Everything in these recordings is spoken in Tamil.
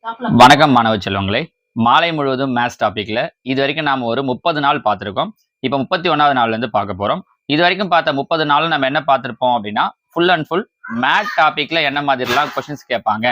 வணக்கம் மாணவ செல்வங்களே. மாலை முழுவதும் மேத்ஸ் டாபிக்ல இது வரைக்கும் நாம ஒரு 30 நாள் பார்த்திருக்கோம். இப்போ 31வது நாள்ல இருந்து பார்க்க போறோம். இது வரைக்கும் பார்த்த 30 நாளும் நம்ம என்ன பார்த்திருப்போம் அப்படின்னா ஃபுல் அண்ட் ஃபுல் மேத் டாபிக்ல என்ன மாதிரிலாம் கொஸ்டின்ஸ் கேட்பாங்க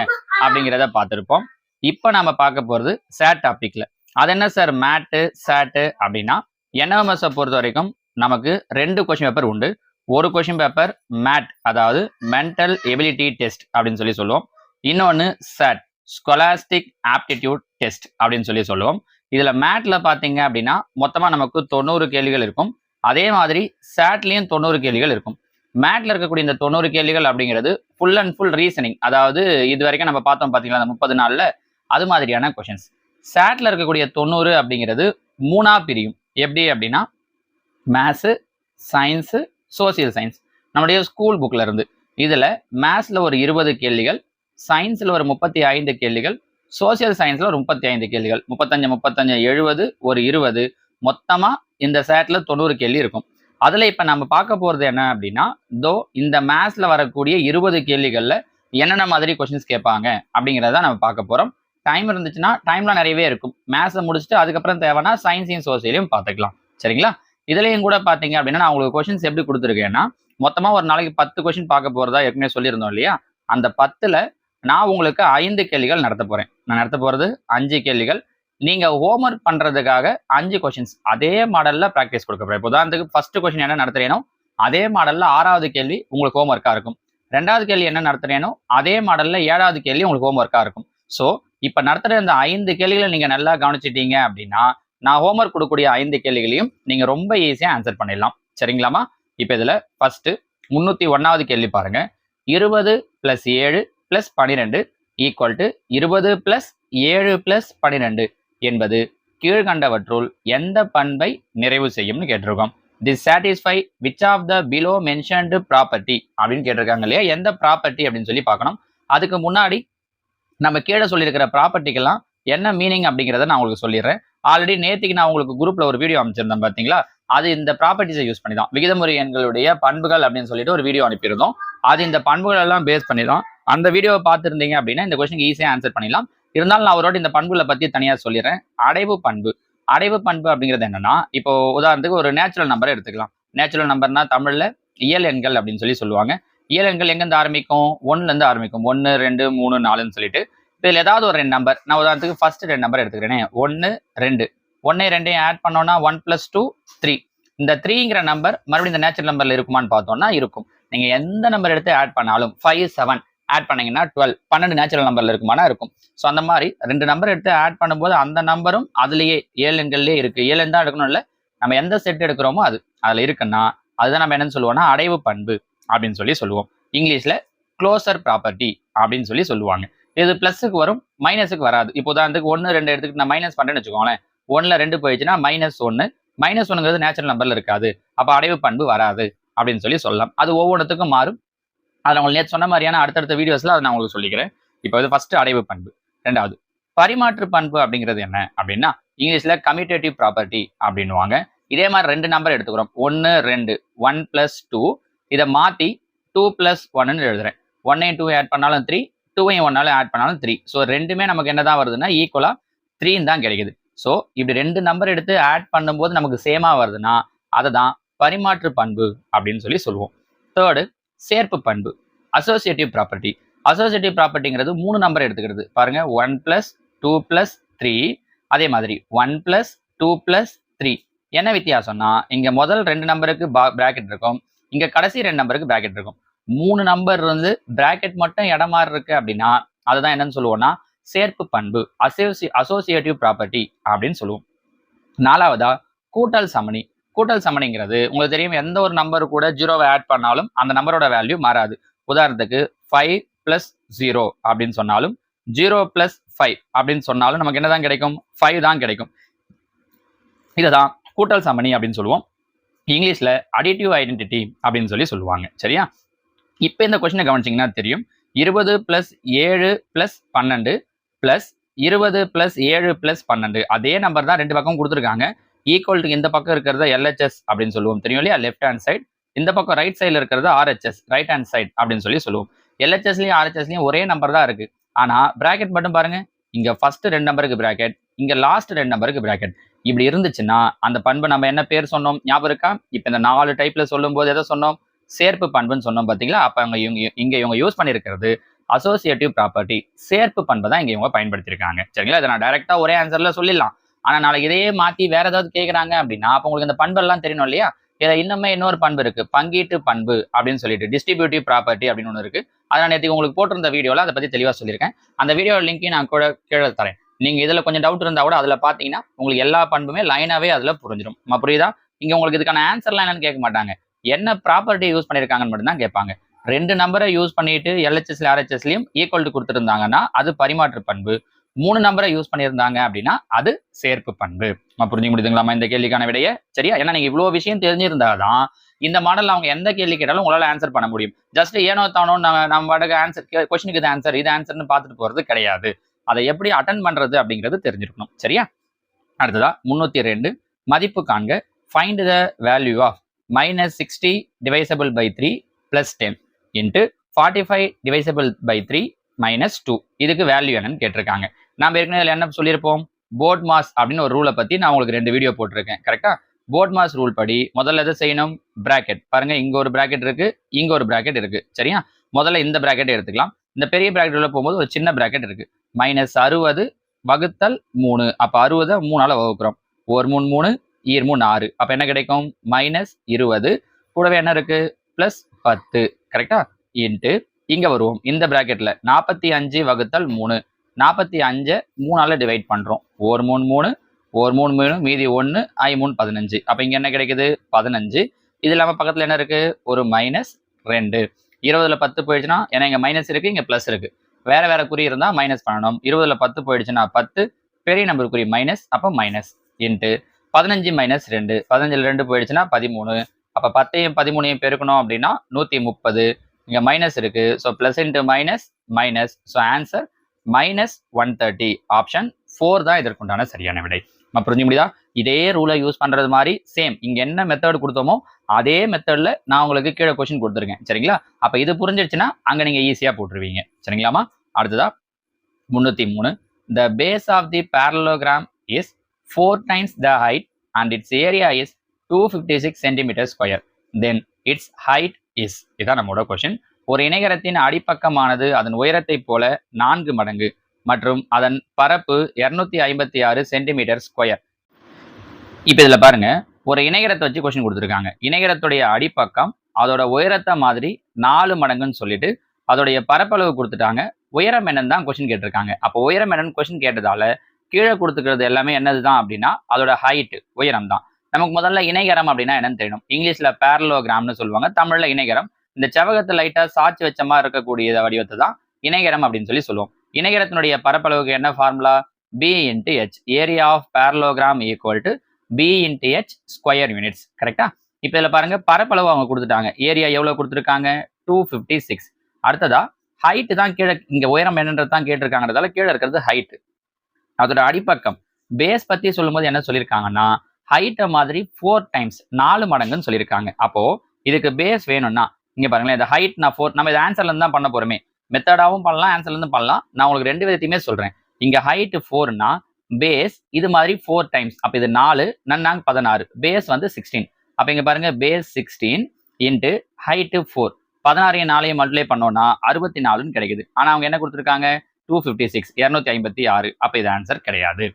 அப்படிங்கிறத பார்த்திருப்போம். இப்போ நாம பார்க்க போறது சேட் டாபிக்ல. அது என்ன சார் மேட்டு சேட்டு அப்படின்னா என்எம்எஸ் பொறுத்த வரைக்கும் நமக்கு 2 கொஸ்டின் பேப்பர் உண்டு. ஒரு கொஸ்டின் பேப்பர் மேட், அதாவது மென்டல் எபிலிட்டி டெஸ்ட் அப்படின்னு சொல்லி சொல்லுவோம். இன்னொன்னு சேட், ஸ்கொலாஸ்டிக் ஆப்டிடியூட் டெஸ்ட் அப்படின்னு சொல்லி சொல்லுவோம். இதுல மேட்ல பாத்தீங்க அப்படின்னா மொத்தமா நமக்கு 90 கேள்விகள் இருக்கும். அதே மாதிரி சேட்லயும் 90 கேள்விகள் இருக்கும். மேட்ல இருக்கக்கூடிய இந்த 90 கேள்விகள் அப்படிங்கிறது ஃபுல் அண்ட் ஃபுல் ரீசனிங், அதாவது இது வரைக்கும் நம்ம பார்த்தோம் பாத்தீங்களா அந்த 30 நாள்ல, அது மாதிரியான கொஸ்டின்ஸ். சேட்ல இருக்கக்கூடிய 90 அப்படிங்கிறது 3ஆ பிரியும். எப்படி அப்படின்னா மேத்ஸ், சயின்ஸ், சோசியல் சயின்ஸ். நம்முடைய ஸ்கூல் புக்ல இருந்து இதுல மேத்ஸ்ல ஒரு 20 கேள்விகள், சயின்ஸ்ல ஒரு 35 கேள்விகள், சோசியல் சயின்ஸ்ல ஒரு 35 கேள்விகள், 35 70 ஒரு 20, மொத்தமா இந்த சேட்ல 90 கேள்வி இருக்கும். அதுல இப்ப நம்ம பார்க்க போறது என்ன அப்படின்னா, இந்த மேத்ஸ்ல வரக்கூடிய 20 கேள்விகள்ல என்னென்ன மாதிரி கொஸ்டின்ஸ் கேட்பாங்க அப்படிங்கிறத நம்ம பார்க்க போறோம். டைம் இருந்துச்சுன்னா டைம்லாம் நிறையவே இருக்கும். மேத்ஸை முடிச்சுட்டு அதுக்கப்புறம் தேவைன்னா சயின்ஸையும் சோசியலையும் பார்த்துக்கலாம். சரிங்களா? இதுலயும் கூட பாத்தீங்க அப்படின்னா நான் உங்களுக்கு கொஸ்டின்ஸ் எப்படி கொடுத்துருக்கேன்னா, மொத்தமா ஒரு நாளைக்கு 10 கொஸ்டின் பார்க்க போறதா ஏற்கனவே சொல்லியிருந்தோம் இல்லையா? அந்த 10ல நான் உங்களுக்கு 5 கேள்விகள் நடத்த போறேன். நான் நடத்த போறது 5 கேள்விகள். நீங்க ஹோம்ஒர்க் பண்றதுக்காக 5 கொஸ்டின்ஸ் அதே மாடல்ல பிராக்டிஸ் கொடுக்க போறேன். உதாரணத்துக்கு ஃபர்ஸ்ட் கொஸ்டின் என்ன நடத்துறேனோ அதே மாடல்ல 6வது கேள்வி உங்களுக்கு ஹோம்ஒர்க்கா இருக்கும். 2வது கேள்வி என்ன நடத்துறேனோ அதே மாடல்ல 7வது கேள்வி உங்களுக்கு ஹோம்ஒர்க்கா இருக்கும். ஸோ இப்ப நடத்துற இந்த 5 கேள்விகளை நீங்க நல்லா கவனிச்சிட்டீங்க அப்படின்னா நான் ஹோம்ஒர்க் கொடுக்கக்கூடிய 5 கேள்விகளையும் நீங்க ரொம்ப ஈஸியா ஆன்சர் பண்ணிடலாம். சரிங்களாமா? இப்ப இதுல ஃபர்ஸ்ட் 301வது கேள்வி பாருங்க. 20 + 7 + 12 = 20 + 7 + 12 என்பது கீழ்கண்டவற்றுள் எந்த பண்பை நிறைவு செய்யும்னு கேட்டிருக்கோம். This satisfy which of the below mentioned property அப்படின்னு கேட்டிருக்காங்க இல்லையா? எந்த ப்ராப்பர்ட்டி அப்படின்னு சொல்லி பார்க்கணும். அதுக்கு முன்னாடி நம்ம கீழே சொல்லியிருக்கிற ப்ராப்பர்ட்டிக்கெல்லாம் என்ன மீனிங் அப்படிங்கிறத நான் உங்களுக்கு சொல்லிடுறேன். ஆல்ரெடி நேத்திக்கு நான் உங்களுக்கு குரூப்ல ஒரு வீடியோ அமைச்சிருந்தேன் பாத்தீங்களா? அது இந்த ப்ராப்பர்ட்டிஸை யூஸ் பண்ணி தான், விகிதமுறை எண்களுடைய பண்புகள் அப்படின்னு சொல்லிட்டு ஒரு வீடியோ அனுப்பியிருந்தோம். அது இந்த பண்புகள் எல்லாம் பேஸ் பண்ணி தான். அந்த வீடியோவை பார்த்துருந்தீங்க அப்படின்னா இந்த கொஸ்டின் ஈஸியா ஆன்சர் பண்ணிடலாம். இருந்தாலும் நான் அவரோட இந்த பண்புகளை பத்தி தனியா சொல்லிடுறேன். அடைவு பண்பு. அடைவு பண்பு அப்படிங்கிறது என்னன்னா, இப்போ உதாரணத்துக்கு ஒரு நேச்சுரல் நம்பரை எடுத்துக்கலாம். நேச்சுரல் நம்பர்னா தமிழ்ல இயல் எண்கள் அப்படின்னு சொல்லி சொல்லுவாங்க. இயல் எண்கள் எங்கிருந்து ஆரம்பிக்கும்? 1ல இருந்து ஆரம்பிக்கும். 1 2 3 4ன்னு சொல்லிட்டு இதுல ஏதாவது ஒரு 2 நம்பர், நான் உதாரணத்துக்கு ஃபர்ஸ்ட் 2 நம்பர் எடுத்துக்கிறேன். 1 2 1 2 ஆட் பண்ணோம்னா 1 + 2 3. இந்த 3ங்கிற நம்பர் மறுபடியும் இந்த நேச்சுரல் நம்பர்ல இருக்குமான்னு பார்த்தோம்னா இருக்கும். நீங்க எந்த நம்பர் எடுத்து ஆட் பண்ணாலும் 5 7 ஆட் பண்ணீங்கன்னா 12 12 நேச்சுரல் நம்பர்ல இருக்குமானா இருக்கும். ஸோ அந்த மாதிரி 2 நம்பர் எடுத்து ஆட் பண்ணும்போது அந்த நம்பரும் அதுலயே 7 எண்கள்லயே இருக்கு. 7 எண் தான் எடுக்கணும் இல்ல, நம்ம எந்த செட் எடுக்கிறோமோ அது அதுல இருக்குன்னா அதுதான் நம்ம என்னன்னு சொல்லுவோம்னா அடைவு பண்பு அப்படின்னு சொல்லி சொல்லுவோம். இங்கிலீஷ்ல க்ளோசர் ப்ராப்பர்ட்டி அப்படின்னு சொல்லி சொல்லுவாங்க. இது பிளஸுக்கு வரும், மைனஸுக்கு வராது. இப்போ உதாரணத்துக்கு 1 2 எடுத்துக்கிட்டு நான் மைனஸ் பண்றேன்னு வச்சுக்கோங்களேன். 1ல 2 போயிடுச்சுன்னா -1. -1ங்கிறது நேச்சுரல் நம்பர்ல இருக்காது. அப்ப அடைவு பண்பு வராது அப்படின்னு சொல்லி சொல்லலாம். அது ஒவ்வொன்றுத்துக்கும் மாறும். அதை உங்களுக்கு நேற்று சொன்ன மாதிரியான அடுத்தடுத்த வீடியோஸ்ல அதை நான் உங்களுக்கு சொல்லிக்கிறேன். இப்போ இது ஃபர்ஸ்ட் அடைவு பண்பு. 2வது பரிமாற்று பண்பு அப்படிங்கிறது என்ன அப்படின்னா இங்கிலீஷ்ல கம்யூட்டேட்டிவ் ப்ராப்பர்ட்டி அப்படின்னுவாங்க. இதே மாதிரி 2 நம்பர் எடுத்துக்கிறோம். 1 2 1 + 2. இதை மாத்தி 2 + 1ன்னு எழுதுறேன். 1ஐயும் 2 ஆட் பண்ணாலும் 3, 2ஐயும் 1 ஆட் பண்ணாலும் 3. ஸோ ரெண்டுமே நமக்கு என்னதான் வருதுன்னா ஈக்குவலா 3 தான் கிடைக்குது. ஸோ இப்படி 2 நம்பர் எடுத்து ஆட் பண்ணும்போது நமக்கு சேமா வருதுன்னா அதை தான் பரிமாற்று பண்பு அப்படின்னு சொல்லி சொல்லுவோம். 3rd சேர்ப்பு பண்பு, அசோசியேட்டிவ் ப்ராப்பர்ட்டி. அசோசியேட்டிவ் ப்ராப்பர்ட்டிங்கிறது 3 நம்பர் எடுத்துக்கிறது. பாருங்க 1 + 2 + 3. அதே மாதிரி 1 + 2 + 3. என்ன வித்தியாசம்னா இங்க முதல் 2 நம்பருக்கு பிராக்கெட் இருக்கும், இங்க கடைசி 2 நம்பருக்கு பிராக்கெட் இருக்கும். 3 நம்பர் வந்து பிராக்கெட் மட்டும் இடம் மாறி இருக்கு அப்படின்னா அதுதான் என்னன்னு சொல்லுவோம்னா சேர்ப்பு பண்பு, அசோசியேட்டிவ் ப்ராப்பர்ட்டி அப்படின்னு சொல்லுவோம். 4வதா கூட்டல் சமணி. கூட்டல் சமணிங்கிறது உங்களுக்கு தெரியும், எந்த ஒரு நம்பர் கூட 0வை ஆட் பண்ணாலும் அந்த நம்பரோட வேல்யூ மாறாது. உதாரணத்துக்கு 5 + 0 அப்படின்னு சொன்னாலும் 0 + 5 அப்படின்னு சொன்னாலும் நமக்கு என்னதான் கிடைக்கும்? 5 தான் கிடைக்கும். இதுதான் கூட்டல் சமணி அப்படின்னு சொல்லுவோம். இங்கிலீஷ்ல அடிட்டிவ் ஐடென்டிட்டி அப்படின்னு சொல்லி சொல்லுவாங்க. சரியா? இப்ப இந்த கொஸ்டினை கவனிச்சிங்கன்னா தெரியும். 20 + 7 + 12 + 20 + 7 + 12 அதே நம்பர் தான் 2 பக்கம் கொடுத்துருக்காங்க. ஈக்குவல் டு இந்த பக்கம் இருக்கிறத LHS அப்படின்னு சொல்லுவோம். தெரியும் இல்லையா? Left hand side. இந்த பக்கம் ரைட் சைடில் இருக்கிறது RHS, ரைட் ஹேண்ட் சைடு அப்படின்னு சொல்லி சொல்லுவோம். LHSலயும் RHSலயும் ஒரே நம்பர் தான் இருக்கு. ஆனா பிராக்கெட் மட்டும் பாருங்க, இங்க ஃபர்ஸ்ட் 2 நம்பருக்கு பிராக்கெட், இங்க லாஸ்ட் 2 நம்பருக்கு பிராக்கெட். இப்படி இருந்துச்சுன்னா அந்த பண்பு நம்ம என்ன பேர் சொன்னோம் ஞாபகம் இருக்கா? இப்ப இந்த 4 டைப்ல சொல்லும் போது எதை சொன்னோம்? சேர்ப்பு பண்புன்னு சொன்னோம் பாத்தீங்களா? அப்ப இவங்க யூஸ் பண்ணிருக்கிறது அசோசியேட்டிவ் ப்ராப்பர்ட்டி, சேர்ப்பு பண்பை தான் இங்க இவங்க பயன்படுத்தியிருக்காங்க. சரிங்களா? இதை நான் டைரக்டா ஒரே ஆன்சர்ல சொல்லிடலாம். ஆனா நாளைக்கு இதையே மாத்தி வேற ஏதாவது கேட்கறாங்க அப்படின்னா அப்ப உங்களுக்கு இந்த பண்பெல்லாம் தெரியணும் இல்லையா? இதுல இன்னுமே இன்னொரு பண்பு இருக்கு, பங்கீட்டு பண்பு அப்படின்னு சொல்லிட்டு டிஸ்ட்ரிபியூட்டிவ் ப்ராப்பர்ட்டி அப்படின்னு ஒன்று இருக்கு. அதை நான் நேற்று உங்களுக்கு போட்டிருந்த வீடியோல அதை பத்தி தெளிவா சொல்லியிருக்கேன். அந்த வீடியோ லிங்கையும் நான் கூட கீழே தரேன். நீங்க இதுல கொஞ்சம் டவுட் இருந்தா கூட அதுல பாத்தீங்கன்னா உங்களுக்கு எல்லா பண்புமே லைனாவே அதுல புரிஞ்சிடும். புரியுதா? இங்க உங்களுக்கு இதுக்கான ஆன்சர்லாம் என்னன்னு கேட்க மாட்டாங்க, என்ன ப்ராப்பர்ட்டி யூஸ் பண்ணிருக்காங்கன்னு மட்டும் தான் கேட்பாங்க. 2 நம்பரை யூஸ் பண்ணிட்டு எல்ஹெச்எஸ்ல ஆர்ஹெச்எஸ்லயும் ஈக்குவல் டு கொடுத்துருந்தாங்கன்னா அது பரிமாற்று பண்பு. 3 நம்பரை யூஸ் பண்ணியிருந்தாங்க அப்படின்னா அது சேர்ப்பு பண்பு. புரிஞ்சுக்க முடியுதுங்களாமா இந்த கேள்விக்கான விடைய? சரியா? ஏன்னா நீங்க இவ்வளவு விஷயம் தெரிஞ்சிருந்தாதான் இந்த மாடல் அவங்க எந்த கேள்வி கேட்டாலும் உங்களால ஆன்சர் பண்ண முடியும். ஜஸ்ட் ஏனோ தானோ நம்ம பாட்டுக்கு ஆன்சர் கொஸ்டினுக்கு இது ஆன்சர் இது ஆன்சர்னு பார்த்துட்டு போறது கிடையாது. அதை எப்படி அட்டன் பண்றது அப்படிங்கிறது தெரிஞ்சிருக்கணும். சரியா? அடுத்ததா 302 மதிப்பு காண்க. Find the value of -60 divisible by 3 plus 10 into 45 divisible by 3 -2. இதுக்கு வேல்யூ என்னன்னு கேட்டிருக்காங்க. நம்ம ஏற்கனவே என்ன சொல்லியிருப்போம்? போர்ட் மாஸ் அப்படின்னு ஒரு ரூலை பத்தி நான் உங்களுக்கு 2 வீடியோ போட்டிருக்கேன். கரெக்டா? போர்ட் மாஸ் ரூல் படி முதல்ல எதை செய்யணும்? பிராக்கெட். பாருங்க, இங்க ஒரு பிராக்கெட் இருக்கு, இங்க ஒரு பிராக்கெட் இருக்கு. சரியா? முதல்ல இந்த பிராக்கெட் எடுத்துக்கலாம். இந்த பெரிய பிராக்கெட் உள்ள போகும்போது ஒரு சின்ன பிராக்கெட் இருக்கு. -60 வகுத்தல் 3. அப்ப 60 3ஆல வகுக்கிறோம். 1 3 3 ஈர் 3 6. அப்ப என்ன கிடைக்கும்? -20 கூடவே என்ன இருக்கு? +10. கரெக்டா? இன்ட்டு இங்க வருவோம். இந்த பிராக்கெட்ல 45 வகுத்தல் 3. 45 3ஆல டிவைட் பண்றோம். 1 3 3 1 3 3 மீதி 1 I 3 15. அப்ப இங்க என்ன கிடைக்குது? 15. இது இல்லாம பக்கத்துல என்ன இருக்கு? ஒரு -2. 20ல 10 போயிடுச்சுன்னா, ஏன்னா இங்க மைனஸ் இருக்கு, இங்க பிளஸ் இருக்கு. வேற வேற குறி இருந்தா மைனஸ் பண்ணணும். 20ல 10 போயிடுச்சுன்னா 10, பெரிய நம்பர் குறி மைனஸ், அப்ப மைனஸ் இன்ட்டு 15 - 2. 15ல 2 போயிடுச்சுன்னா 13. அப்ப 10யும் 13யும் பெருக்கணும் அப்படின்னா 130. இங்க மைனஸ் இருக்கு. So plus into minus minus. So answer -130. Option 4 தான் இதற்குண்டான சரியான விடை. புரிஞ்சு முடியுதா? இதே ரூலை யூஸ் பண்றது மாதிரி சேம் இங்க என்ன மெத்தட் கொடுத்தோமோ அதே மெத்தட்ல நான் உங்களுக்கு கீழே கொஸ்டின் கொடுத்துருக்கேன். சரிங்களா? அப்ப இது புரிஞ்சிருச்சுன்னா அங்க நீங்க ஈஸியா போட்டுருவீங்க. சரிங்களாமா? அடுத்ததா 303. The base of the parallelogram is 4 times the height and its area is 256 centimeters square. Then its height is. இதான் நம்மளோட கொஸ்டின். ஒரு இணைகரத்தின் அடிப்பக்கமானது அதன் உயரத்தை போல 4 மடங்கு மற்றும் அதன் பரப்பு 256 சென்டிமீட்டர் ஸ்கொயர். இப்ப இதுல பாருங்க, ஒரு இணைகரத்தை வச்சு கொஸ்டின் கொடுத்துருக்காங்க. இணைகரத்துடைய அடிப்பக்கம் அதோட உயரத்தை மாதிரி 4 மடங்குன்னு சொல்லிட்டு அதோடைய பரப்பளவு கொடுத்துட்டாங்க. உயரம் என்னன்னு தான் கொஸ்டின் கேட்டிருக்காங்க. அப்போ உயரம் என்னன்னு கொஸ்டின் கேட்டதால கீழே கொடுத்துக்கிறது எல்லாமே என்னதுதான் அப்படின்னா அதோட ஹைட், உயரம் தான். நமக்கு முதல்ல இணைகரம் அப்படின்னா என்னன்னு தெரியணும். இங்கிலீஷ்ல பேரலோகிராம்னு சொல்லுவாங்க, தமிழ்ல இணைகரம். இந்த செவகத்தை லைட்டா சாட்சி வச்ச மாதிரி இருக்கக்கூடிய வடிவத்தை தான் இணைகரம் அப்படின்னு சொல்லுவோம். இணைகரத்தினுடைய பரப்பளவுக்கு என்ன formula? B × H. Area of parallelogram equal to B × H square units. கரெக்டா? இப்போ இதில் பாருங்க, பரப்பளவு அவங்க கொடுத்துட்டாங்க. ஏரியா எவ்வளவு கொடுத்துருக்காங்க? 256. அடுத்ததா ஹைட் தான் கீழே, இங்க உயரம் என்னன்றது தான் கேட்டிருக்காங்கிறதால கீழே இருக்கிறது ஹைட். அதோட அடிப்பக்கம் பேஸ் பத்தி சொல்லும்போது என்ன சொல்லியிருக்காங்கன்னா ஹைட்டை மாதிரி 4 டைம்ஸ் 4 மடங்குன்னு சொல்லியிருக்காங்க. அப்போ இதுக்கு பேஸ் வேணும்னா இங்க பாருங்களேன், இந்த ஹைட் நான் 4, நம்ம இது ஆன்சர்ல இருந்து தான் பண்ண போறோமே, மெத்தடாவும் பண்ணலாம், ஆன்சர்ல இருந்து பண்ணலாம். நான் உங்களுக்கு 2 விதத்தையுமே சொல்றேன். இங்க ஹைட் 4னா பேஸ் இது மாதிரி 4 டைம்ஸ். அப்ப இது 4 நன்னாங்க 16, பேஸ் வந்து 16. அப்ப இங்க பாருங்க, பேஸ் 16 இன்ட்டு ஹைட் 4. 16 4 மல்டிப்ளை பண்ணோம்னா 64ன்னு கிடைக்குது. ஆனா அவங்க என்ன கொடுத்துருக்காங்க? 256, 256. அப்ப இது ஆன்சர் கிடையாது.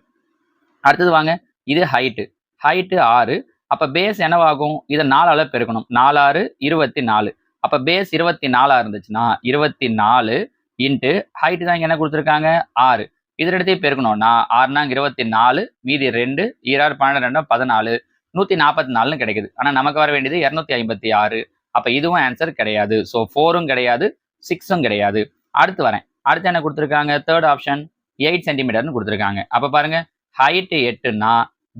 அடுத்தது வாங்க, இது ஹைட்டு 6. அப்ப பேஸ் என்னவாகும்? இதை 4ஆல பெருக்கணும். 4 6 24. அப்ப பேஸ் 24 இருந்துச்சுன்னா 24 இன்ட்டு ஹைட் தான் இங்க என்ன கொடுத்துருக்காங்க? 6. இதில் எடுத்து பெருக்கணும்னா 6 24 மீதி 2 2 12 14 144ன்னு கிடைக்குது. ஆனா நமக்கு வர வேண்டியது 256. அப்ப இதுவும் ஆன்சர் கிடையாது. ஸோ 4ம் கிடையாது, 6ம் கிடையாது. அடுத்து வரேன். அடுத்து என்ன கொடுத்துருக்காங்க? தேர்ட் ஆப்ஷன் 8 சென்டிமீட்டர்னு கொடுத்துருக்காங்க. அப்ப பாருங்க, ஹைட் 8னா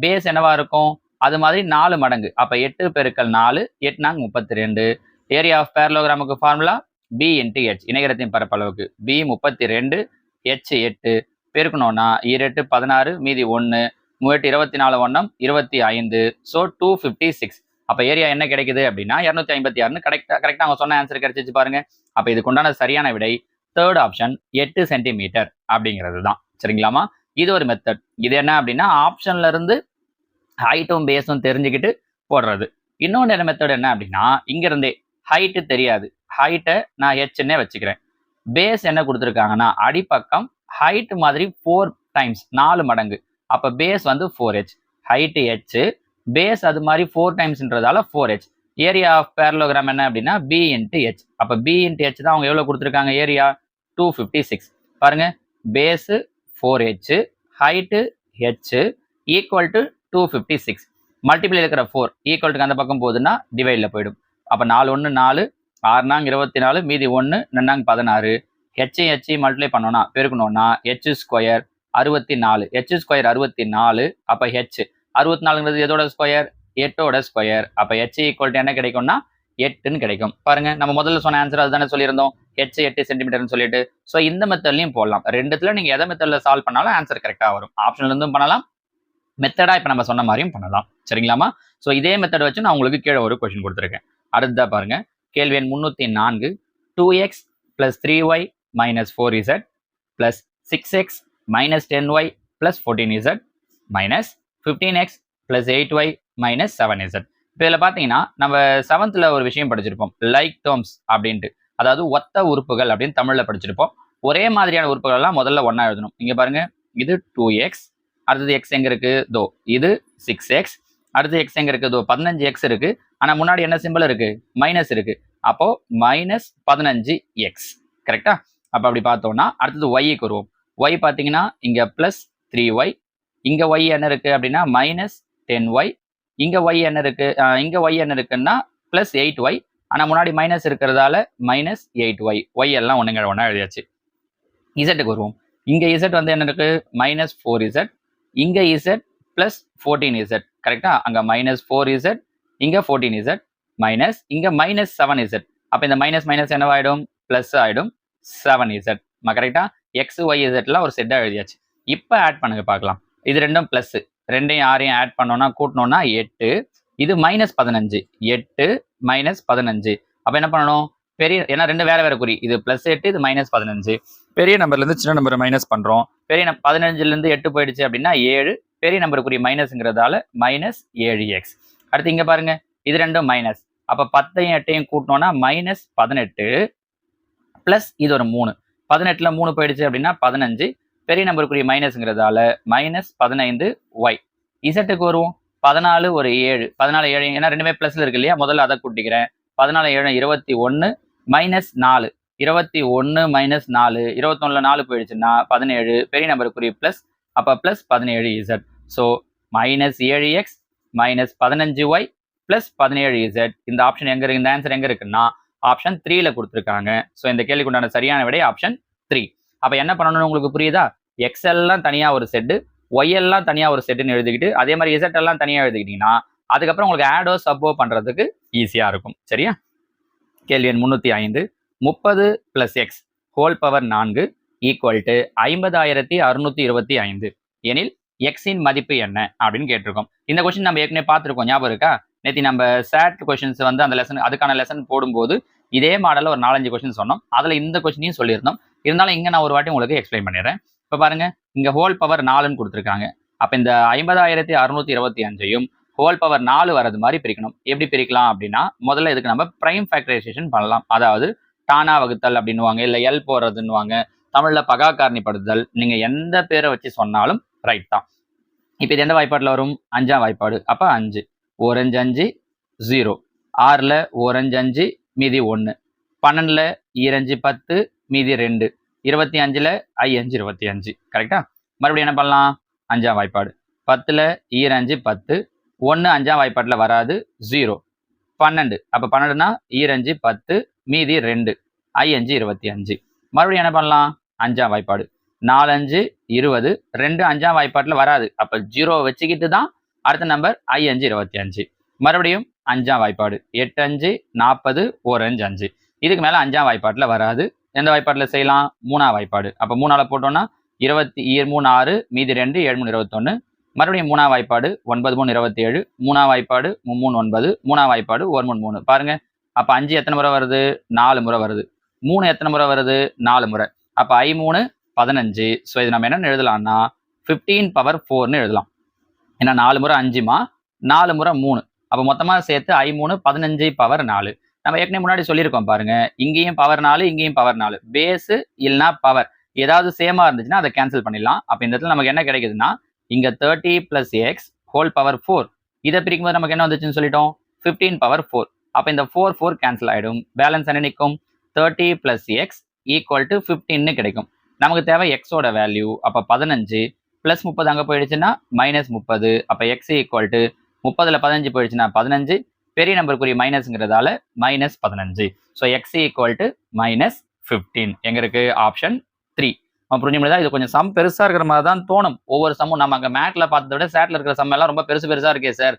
பேஸ் என்னவா இருக்கும்? அது மாதிரி 4 மடங்கு. அப்ப 8 பெருக்கல் 4 8 32. ஏரியா ஆஃப் பேரலோகிராமுக்கு ஃபார்முலா B × H. இணைகரத்தின் பரப்பளவுக்கு B 32, H 8. பெருக்கணும்னா 8 16 மீதி 1 3 24 1 25. ஸோ 256. அப்ப ஏரியா என்ன கிடைக்குது அப்படின்னா 256ன்னு கரெக்டா அவங்க சொன்ன ஆன்சர் கிடைச்சிச்சு பாருங்க. அப்ப இதுக்கு உண்டான சரியான விடை தேர்ட் ஆப்ஷன் 8 சென்டிமீட்டர் அப்படிங்கிறது தான். சரிங்களாமா? இது ஒரு மெத்தட். இது என்ன அப்படின்னா ஆப்ஷன்ல இருந்து ஹைட்டும் பேஸும் தெரிஞ்சுக்கிட்டு போடுறது. இன்னொன்று என்ன மெத்தட் என்ன அப்படின்னா இங்க இருந்தே ஹைட்டு தெரியாது, ஹைட்டை நான் ஹெச்ன்னே வச்சுக்கிறேன். பேஸ் என்ன கொடுத்துருக்காங்கன்னா அடிப்பக்கம் ஹைட் மாதிரி 4 டைம்ஸ் 4 மடங்கு. அப்ப பேஸ் வந்து 4h, ஹைட் h, பேஸ் அது மாதிரி 4 டைம்ஸ்ன்றதால 4h. ஏரியா ஆஃப் பேரலோகிராம் என்ன அப்படின்னா b இன்ட்டு h. அப்ப b இன்ட்டு h தான் அவங்க எவ்வளவு கொடுத்துருக்காங்க ஏரியா 256. பாருங்க, base 4h, height h equal to 256. Multiple இருக்கிற 4 ஈக்குவல் டு அந்த பக்கம் போகுதுன்னா டிவைட்ல போயிடும். அப்ப 4 1 4, 6 நாங்க 24, மீதி 1 2 16. ஹெச் மல்டிப்ளை பண்ணோம்னா பெருக்கணும்னா h ஸ்கொயர் 64, h ஸ்கொயர் 64. அப்ப h 64ங்கிறது எதோட ஸ்கொயர் 8ஓட ஸ்கொயர். அப்ப h ஈக்குவல் டு என்ன கிடைக்கும்னா 8ன்னு கிடைக்கும். பாருங்க, நம்ம முதல்ல சொன்ன ஆன்சர் அதுதானே சொல்லியிருந்தோம், h 8 சென்டிமீட்டர்னு சொல்லிட்டு. ஸோ இந்த மெத்தட்லையும் போடலாம். ரெண்டுத்துல நீங்க எதை மெத்தட்ல சால்வ் பண்ணாலும் ஆன்சர் கரெக்டா வரும். ஆப்ஷன்ல இருந்தும் பண்ணலாம், மெத்தடா இப்ப நம்ம சொன்ன மாதிரியும் பண்ணலாம். சரிங்களாமா? ஸோ இதே மெத்தட் வச்சு நான் உங்களுக்கு கீழே ஒரு கொஸ்டின் கொடுத்துருக்கேன். அடுத்ததா பாருங்க, கேள்வி எண் 304. 2x plus 3y minus 4z plus 6x minus 10y plus 14z minus 15x plus 8y minus 7z. இப்போ இதில் பார்த்தீங்கன்னா நம்ம 7th ஒரு விஷயம் படிச்சிருப்போம், லைக் டேர்ம்ஸ் அப்படின்ட்டு. அதாவது ஒத்த உறுப்புகள் அப்படின்னு தமிழ்ல படிச்சிருப்போம். ஒரே மாதிரியான உறுப்புகள் எல்லாம் முதல்ல ஒன்னா எழுதணும். இங்க பாருங்க, இது 2x, அடுத்தது x எங்க இருக்கு தோ, இது 6x, அடுத்து x எங்க இருக்கு தோ 15x இருக்கு. ஆனா முன்னாடி என்ன சிம்பிள் இருக்கு, மைனஸ் இருக்கு. அப்போ மைனஸ் 15x. கரெக்டா? அப்ப அப்படி பார்த்தோம்னா அடுத்தது y-க்கு வருவோம். y பாத்தீங்கன்னா இங்க பிளஸ் 3y, இங்க y என்ன இருக்கு அப்படின்னா மைனஸ் 10y, இங்க y என்ன இருக்கு, இங்க y என்ன இருக்குன்னா பிளஸ் 8y. ஆனா முன்னாடி மைனஸ் இருக்கிறதால மைனஸ் 8y. y எல்லாம் ஒண்ணா எழுதியாச்சு. z-க்கு வருவோம். இங்க z வந்து என்ன இருக்கு, மைனஸ் 4z, இங்க z பிளஸ் 14z. கரெக்டா? அங்க மைனஸ் 4z, இங்க 14z, மைனஸ் இங்க மைனஸ் 7z. அப்ப இந்த மைனஸ் மைனஸ் என்னவாயிடும், பிளஸ் ஆயிடும் 7z. கரெக்டா? எக்ஸ் ஒய் இசட்லாம் ஒரு செட்டா எழுதியாச்சு. இப்ப ஆட் பண்ணுங்க பார்க்கலாம். இது ரெண்டும் பிளஸ், ரெண்டையும் ஆறையும் ஆட் பண்ணோம்னா கூட்டணும்னா 8. இது மைனஸ் 15, 8 மைனஸ் 15. அப்ப என்ன பண்ணணும், பெரிய, ஏன்னா ரெண்டு வேற வேற குறி, இது பிளஸ் 8, இது மைனஸ் 15. பெரிய நம்பர்ல இருந்து சின்ன நம்பரை மைனஸ் பண்றோம். பெரிய 15ல இருந்து 8 போயிடுச்சு அப்படின்னா 7, பெரிய நம்பர் குறி மைனஸ்ங்கிறதால மைனஸ் 7x. அடுத்து இங்க பாருங்க, இது ரெண்டும் மைனஸ். அப்ப 10ஐயும் 8ஐயும் கூட்டணும்னா மைனஸ் 18 பிளஸ் இது ஒரு 3. 18ல 3 போயிடுச்சு அப்படின்னா 15, பெரிய நம்பர் குறி மைனஸ்ங்கிறதால மைனஸ் 15y. இசட்டுக்கு வருவோம். 14 ஒரு 7, 14 7, ஏன்னா ரெண்டுமே பிளஸ்ல இருக்கு இல்லையா, முதல்ல அதை கூட்டிக்கிறேன். 14 7 21 மைனஸ் 4, 21 மைனஸ் 4, 21ல 4 போயிடுச்சுன்னா 17, பெரிய நம்பர் குறி பிளஸ், அப்ப plus 17z. So minus 7x minus 15y plus 17z. இந்த ஆப்ஷன் எங்க இருக்கு, இந்த ஆன்சர் எங்க இருக்குன்னா ஆப்ஷன் 3ல கொடுத்துருக்காங்க. ஸோ இந்த கேள்விக்கு உண்டான சரியான விடை ஆப்ஷன் 3. அப்ப என்ன பண்ணணும்னு உங்களுக்கு புரியுதா? எக்ஸ் எல்லாம் தனியா ஒரு செட்டு, ஒய் எல்லாம் தனியா ஒரு செட்டுன்னு எழுதிக்கிட்டு, அதே மாதிரி இசட் எல்லாம் தனியா எழுதிக்கிட்டீங்கன்னா அதுக்கப்புறம் உங்களுக்கு ஆடோ சப்போ பண்றதுக்கு ஈஸியா இருக்கும். சரியா? கேள்வி எண் 305. 30 plus X whole power 4 equal to 50,625 எனில் எக்ஸின் மதிப்பு என்ன அப்படின்னு கேட்டிருக்கோம். இந்த கொஸ்டின் நம்ம ஏற்கனவே பார்த்துருக்கோம், ஞாபகம் இருக்கா? நேற்று நம்ம சேட் கொஸ்டின்ஸ் வந்து அந்த லெசன், அதுக்கான லெசன் போடும்போது இதே மாடலில் ஒரு 4-5 கொஸ்டின் சொன்னோம். அதில் இந்த கொஸ்டினையும் சொல்லியிருந்தோம். இருந்தாலும் இங்கே நான் ஒரு வாட்டி உங்களுக்கு எக்ஸ்பிளைன் பண்ணிடுறேன். இப்போ பாருங்க, இங்கே ஹோல் பவர் 4ன்னு கொடுத்துருக்காங்க. அப்போ இந்த 50,625ஐயும் ஹோல் பவர் 4 வரது மாதிரி பிரிக்கணும். எப்படி பிரிக்கலாம் அப்படின்னா, முதல்ல இதுக்கு நம்ம பிரைம் ஃபேக்டரைசேஷன் பண்ணலாம். அதாவது டானா வகுத்தல் அப்படின்னுவாங்க, இல்லை எல் போடுறதுன்னுவாங்க, தமிழ்ல பகா காரணிப்படுதல். நீங்க எந்த பேரை வச்சு சொன்னாலும் ரைட் தான். இப்போ இது எந்த வாய்ப்பாட்டில் வரும், 5ஆம் வாய்ப்பாடு. அப்போ 5 1 5 5 0, 6ல 1 5 5 மீதி 1, 12ல 2 5 10 மீதி 2, 25ல I 5 25. கரெக்டா? மறுபடியும் என்ன பண்ணலாம், 5ஆம் வாய்ப்பாடு. 10ல 2 5 10, 1 5ஆம் வாய்ப்பாட்டில் வராது, 0, 12. அப்போ 12னா 2 5 10 மீதி 2, I 5 25. மறுபடியும் என்ன பண்ணலாம், 5ஆம் வாய்ப்பாடு. 4 5 20, 2 5ஆம் வாய்ப்பாட்டில் வராது. அப்போ 0 வச்சுக்கிட்டு தான் அடுத்த நம்பர் I 5 25. மறுபடியும் 5ஆம் வாய்ப்பாடு. 8 5 40, 1 5 5. இதுக்கு மேல 5ஆம் வாய்ப்பாட்டில் வராது. எந்த வாய்ப்பாட்டில் செய்யலாம், 3ஆம் வாய்ப்பாடு. அப்போ 3ஆல போட்டோம்னா 23 6 மீதி 2 7 3 21. மறுபடியும் 3ஆம் வாய்ப்பாடு. 9 3 27, 3ஆம் வாய்ப்பாடு 3 9, 3ஆம் வாய்ப்பாடு 1 3 3. பாருங்க, அப்போ 5 எத்தனை முறை வருது, 4 முறை வருது. 3 எத்தனை முறை வருது, 4 முறை. அப்போ I 3 15. ஸோ இது நம்ம என்னன்னு எழுதலாம்னா 15 பவர் 4ன்னு எழுதலாம். ஏன்னா 4 முறை 5மா, 4 முறை 3. அப்போ மொத்தமாக சேர்த்து 3 15 பவர் 4. நம்ம ஏற்கனவே முன்னாடி சொல்லியிருக்கோம் பாருங்க, இங்கேயும் பவர் 4, இங்கேயும் பவர் 4. பேஸு இல்லைனா பவர் ஏதாவது சேமா இருந்துச்சுன்னா அதை கேன்சல் பண்ணிடலாம். அப்போ இந்த இடத்துல நமக்கு என்ன கிடைக்குதுன்னா, இங்க 30 பிளஸ் எக்ஸ் ஹோல் பவர் 4. இதை பிரிக்கும் போது நமக்கு என்ன வந்துச்சுன்னு சொல்லிட்டோம், 15 பவர் 4. அப்போ இந்த 4 கேன்சல் ஆகிடும். பேலன்ஸ் என்ன நிற்கும், 30 பிளஸ் எக்ஸ் ஈக்குவல் டு 15ன்னு கிடைக்கும். நமக்கு தேவை எக்ஸோட வேல்யூ. அப்போ 15 பிளஸ் 30 அங்கே போயிடுச்சுன்னா மைனஸ் 30. அப்போ எக்ஸ் ஈக்குவல் டு 30ல் 15 போயிடுச்சுன்னா 15. பெரிய நம்பருக்குரிய மைனஸ்ங்கிறதால minus 15. So x equal to minus 15 எங்க இருக்கு, ஆப்ஷன் 3. புரிஞ்சு முடியுதா? இது கொஞ்சம் சம் பெருசா இருக்கிற மாதிரி தான் தோணும். ஒவ்வொரு சம்மும் நம்ம அங்கே மேட்ல பார்த்ததை விட சேட்ல இருக்கிற சம் எல்லாம் ரொம்ப பெருசா இருக்கே சார்,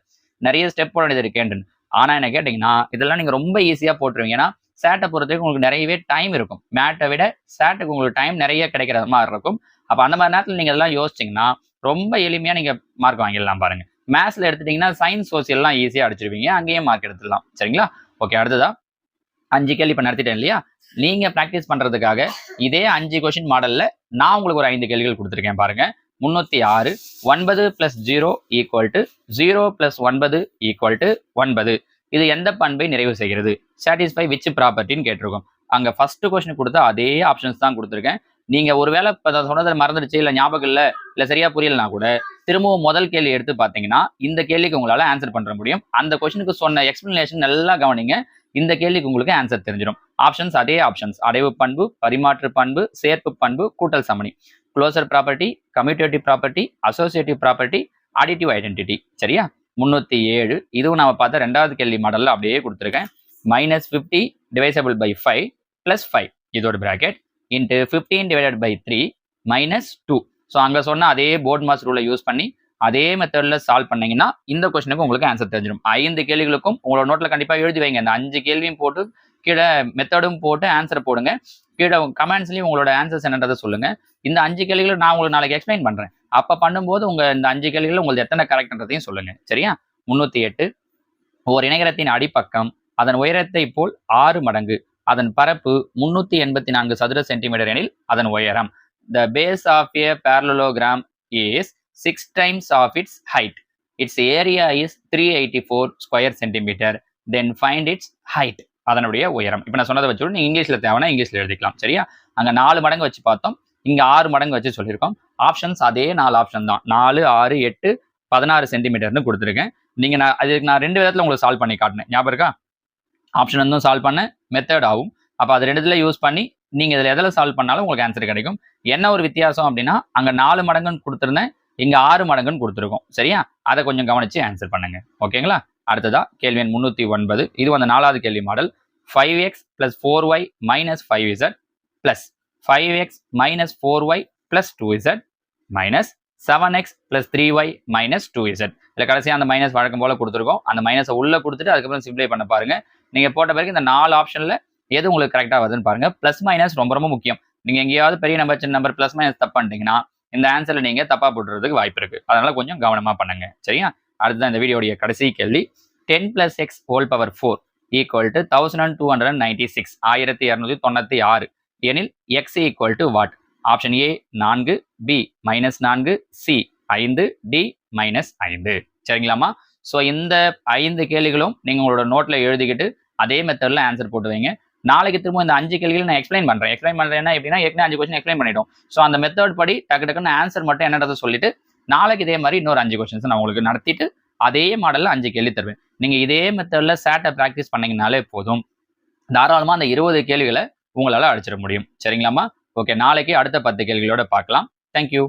நிறைய ஸ்டெப் போட வேண்டியது இருக்கேன். ஆனா என்ன கேட்டீங்கன்னா, இதெல்லாம் நீங்க ரொம்ப ஈஸியா போட்டுருவீங்க. ஏன்னா சேட்டை பொறுத்தவரைக்கும் உங்களுக்கு நிறையவே டைம் இருக்கும். மேட்டை விட சேட்டுக்கு உங்களுக்கு டைம் நிறைய கிடைக்கிற மாதிரி இருக்கும். அப்போ அந்த மாதிரி நேரத்தில் நீங்க இதெல்லாம் யோசிச்சிங்கன்னா ரொம்ப எளிமையா நீங்க மார்க் வாங்கிடலாம். பாருங்க, மேத்ஸ்ல எடுத்துட்டீங்கன்னா சயின்ஸ் சோசியல்லாம் ஈஸியா அடிச்சிருவீங்க, அங்கேயே மார்க் எடுத்துடலாம். சரிங்களா? ஓகே, அடுத்ததா 5 கேள்வி இப்போ நடத்திட்டேன் இல்லையா? நீங்க ப்ராக்டிஸ் பண்றதுக்காக இதே 5 கொஸ்டின் மாடல்ல நான் உங்களுக்கு ஒரு 5 கேள்விகள் கொடுத்துருக்கேன். பாருங்க, 306 9 plus 0 equal to 0 plus 9 equal to 9. இது எந்த பண்பை நிறைவு செய்கிறது? சாட்டிஸ்ஃபை விச் ப்ராப்பர்ட்டின்னு கேட்டிருக்கோம். அங்க ஃபர்ஸ்ட் கொஸ்டின் கொடுத்தா அதே ஆப்ஷன்ஸ் தான் கொடுத்துருக்கேன். நீங்க ஒருவேளை இப்போ சொன்னதை மறந்துடுச்சு, இல்லை ஞாபகம் இல்லை சரியா புரியலனா கூட திரும்பவும் முதல் கேள்வி எடுத்து பார்த்தீங்கன்னா இந்த கேள்விக்கு உங்களால ஆன்சர் பண்ற முடியும். அந்த கொஸ்டினுக்கு சொன்ன எக்ஸ்பிளனேஷன் நல்லா கவனிங்க, இந்த கேள்விக்கு உங்களுக்கு ஆன்சர் தெரிஞ்சிடும். ஆப்ஷன்ஸ் அதே ஆப்ஷன்ஸ்: அடைவு பண்பு, பரிமாற்று பண்பு, சேர்ப்பு பண்பு, கூட்டல் சமணி, closer property, commutative property, associative property, additive identity. சரியா? 307 இதுவும் நம்ம பார்த்த ரெண்டாவது கேள்வி மாடல்ல அப்படியே கொடுத்துருக்கேன். -50 டிவைசபிள் பை 5 பிளஸ் 5 இதோட bracket into 15 divided by 3 minus 2. So அங்கே சொன்ன அதே போர்ட் மாஸ் ரூலை யூஸ் பண்ணி அதே மெத்தடில் சால்வ் பண்ணீங்கன்னா இந்த கொஸ்டினுக்கு உங்களுக்கு ஆன்சர் தெரிஞ்சிடும். 5 கேள்விகளுக்கும் உங்களோட நோட்டில் கண்டிப்பாக எழுதி வைங்க. இந்த 5 கேள்வியும் போட்டு கீழே மெத்தடும் போட்டு ஆன்சர் போடுங்க. கீழே கமெண்ட்ஸ்லையும் உங்களோட ஆன்சர்ஸ் என்னன்றதை சொல்லுங்க. இந்த 5 கேள்விகளும் நான் உங்களுக்கு நாளைக்கு எக்ஸ்பிளைன் பண்ணுறேன். அப்போ பண்ணும்போது இந்த 5 கேள்விகள் உங்களுக்கு எத்தனை கரெக்ட்ன்றதையும் சொல்லுங்க. சரியா? 308 ஒரு இணைகரத்தின் அடிப்பக்கம் அதன் உயரத்தை போல் 6 மடங்கு, அதன் பரப்பு 384 சதுர சென்டிமீட்டர் எனில் அதன் உயரம். The base of a parallelogram is 6 times of its height. Its area is 384 square centimeter. Then find its height. அதனுடைய உயரம். இப்போ நான் சொன்னதை வச்சு நீங்க இங்கிலீஷ்ல தேவைன்னா இங்கிலீஷ்ல எழுதிக்கலாம். சரியா? அங்க 4 மடங்கு வச்சு பார்த்தோம், இங்க 6 மடங்கு வச்சு சொல்லியிருக்கோம். ஆப்ஷன்ஸ் அதே 4 ஆப்ஷன் தான். 4, 6, 8, 16 சென்டிமீட்டர்னு கொடுத்துருக்கேன். நீங்க அதுக்கு நான் 2 விதத்துல உங்களுக்கு சால்வ் பண்ணி காட்டினேன். ஞாபகம் இருக்கா? ஆப்ஷன் வந்து சால்வ் பண்ண மெத்தட் ஆகும். அப்போ அது 2 யூஸ் பண்ணி நீங்க இதில் எதில் சால்வ் பண்ணாலும் உங்களுக்கு ஆன்சர் கிடைக்கும். என்ன ஒரு வித்தியாசம் அப்படின்னா, அங்க 4 மடங்குன்னு கொடுத்துருந்தேன், இங்க 6 மடங்குன்னு கொடுத்துருக்கோம். சரியா? அதை கொஞ்சம் கவனிச்சு ஆன்சர் பண்ணுங்க. ஓகேங்களா? அடுத்ததா கேள்வி எண் 309 இது வந்து 4வது கேள்வி model. 5x plus 4y minus 5z plus 5x minus 4y plus 2z minus 7x plus 3y minus 2z. இதில் கடைசியாக அந்த மைனஸ் வழக்கம் போல கொடுத்துருக்கோம். அந்த மைனஸை உள்ள கொடுத்துட்டு அதுக்கப்புறம் சிம்ப்ளை பண்ண பாருங்க. நீங்க போட்ட பிறகு இந்த 4 ஆப்ஷன்ல எது உங்களுக்கு கரெக்டாக வருதுன்னு பாருங்க. பிளஸ் மைனஸ் ரொம்ப முக்கியம். நீங்க எங்கேயாவது பெரிய நம்பர் சின்ன நம்பர் பிளஸ் மைனஸ் தப்பு பண்ணிட்டீங்கன்னா இந்த ஆன்சர்ல நீங்க தப்பா போட்டுறதுக்கு வாய்ப்பு இருக்கு. அதனால கொஞ்சம் கவனமா பண்ணுங்க. சரியா? அடுத்ததான் இந்த வீடியோடைய கடைசி கேள்வி. 10 plus x whole power 4 equal to 1296 1296 எனில் x equal to what? Option A 4, B -4, C 5, D -5. சரிங்களாமா? ஸோ இந்த 5 கேள்விகளும் நீங்க உங்களோட நோட்ல எழுதிக்கிட்டு அதே மெத்தட்ல ஆன்சர் போட்டு வைங்க. நாளைக்கு திரும்ப இந்த 5 கேள்விகள் நான் எக்ஸ்பிளைன் பண்றேன். எப்படின்னா ஏற்கனவே 5 கொஸ்டின் எக்ஸ்பிளைன் பண்ணிட்டோம். ஸோ அந்த மெத்தட் படி டக்குன்னு ஆன்சர் மட்டும் என்னன்றதை சொல்லிட்டு நாளைக்கு இதே மாதிரி இன்னொரு 5 கொஸ்டின்ஸ் நான் உங்களுக்கு நடத்திட்டு அதே மாடல்ல 5 கேள்வி தருவேன். நீங்க இதே மெத்தட்ல சேட்டை ப்ராக்டிஸ் பண்ணீங்கனாலே போதும், தாராளமா அந்த 20 கேள்விகளை உங்களால அடிச்சிட முடியும். சரிங்களாமா? ஓகே, நாளைக்கு அடுத்த 10 கேள்விகளோட பார்க்கலாம். தேங்க்யூ.